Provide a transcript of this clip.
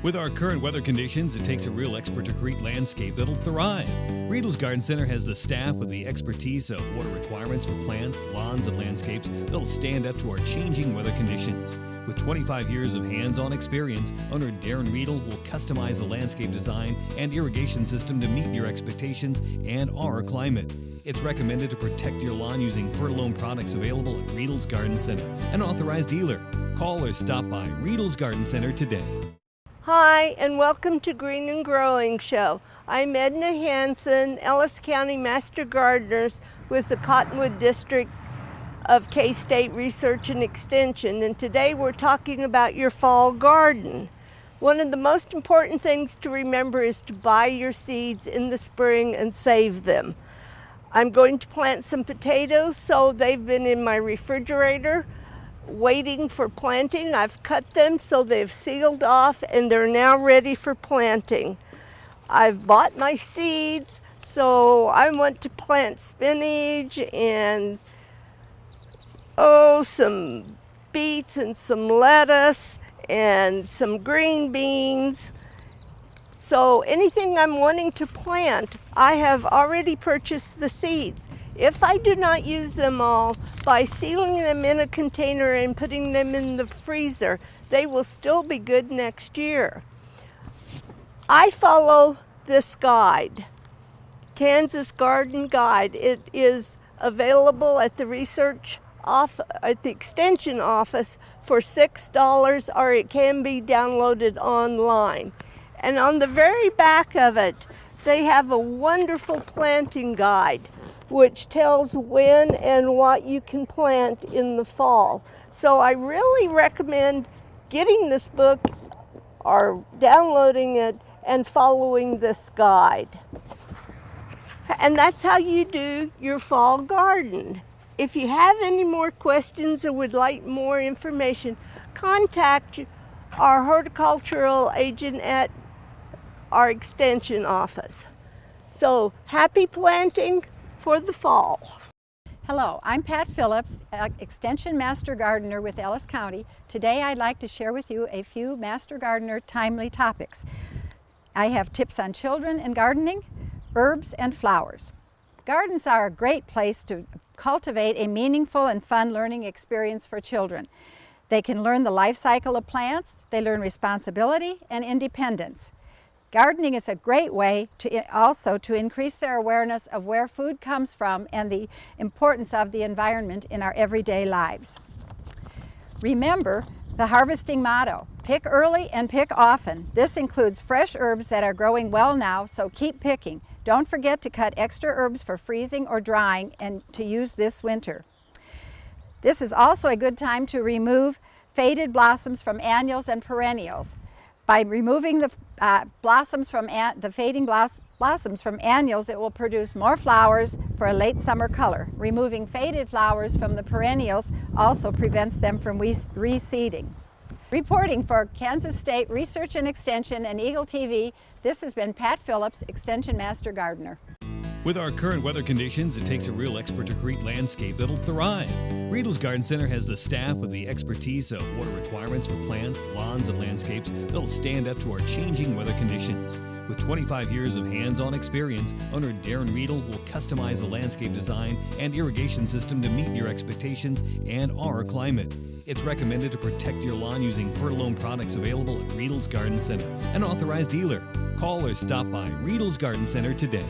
With our current weather conditions, it takes a real expert to create landscape that'll thrive. Riedel's Garden Center has the staff with the expertise of water requirements for plants, lawns, and landscapes that'll stand up to our changing weather conditions. With 25 years of hands-on experience, owner Darren Riedel will customize a landscape design and irrigation system to meet your expectations and our climate. It's recommended to protect your lawn using Fertilome products available at Riedel's Garden Center, an authorized dealer. Call or stop by Riedel's Garden Center today. Hi, and welcome to Green and Growing Show. I'm Edna Hansen, Ellis County Master Gardeners with the Cottonwood District of K-State Research and Extension, and today we're talking about your fall garden. One of the most important things to remember is to buy your seeds in the spring and save them. I'm going to plant some potatoes, so they've been in my refrigerator waiting for planting. I've cut them so they've sealed off and they're now ready for planting. I've bought my seeds, so I want to plant spinach and some beets and some lettuce and some green beans. So anything I'm wanting to plant, I have already purchased the seeds. If I do not use them all, by sealing them in a container and putting them in the freezer, they will still be good next year. I follow this guide, Kansas Garden Guide. It is available at the Extension office for $6, or it can be downloaded online. And on the very back of it, they have a wonderful planting guide, which tells when and what you can plant in the fall. So I really recommend getting this book or downloading it and following this guide. And that's how you do your fall garden. If you have any more questions or would like more information, contact our horticultural agent at our extension office. So happy planting for the fall. Hello, I'm Pat Phillips, Extension Master Gardener with Ellis County. Today I'd like to share with you a few Master Gardener timely topics. I have tips on children and gardening, herbs and flowers. Gardens are a great place to cultivate a meaningful and fun learning experience for children. They can learn the life cycle of plants, they learn responsibility and independence. Gardening is a great way to increase their awareness of where food comes from and the importance of the environment in our everyday lives. Remember the harvesting motto, pick early and pick often. This includes fresh herbs that are growing well now, so keep picking. Don't forget to cut extra herbs for freezing or drying and to use this winter. This is also a good time to remove faded blossoms from annuals and perennials. By removing the fading blossoms from annuals, it will produce more flowers for a late summer color. Removing faded flowers from the perennials also prevents them from reseeding. Reporting for Kansas State Research and Extension and Eagle TV, this has been Pat Phillips, Extension Master Gardener. With our current weather conditions, it takes a real expert to create landscape that'll thrive. Riedel's Garden Center has the staff with the expertise of water requirements for plants, lawns, and landscapes that'll stand up to our changing weather conditions. With 25 years of hands-on experience, owner Darren Riedel will customize a landscape design and irrigation system to meet your expectations and our climate. It's recommended to protect your lawn using Fertilome products available at Riedel's Garden Center, an authorized dealer. Call or stop by Riedel's Garden Center today.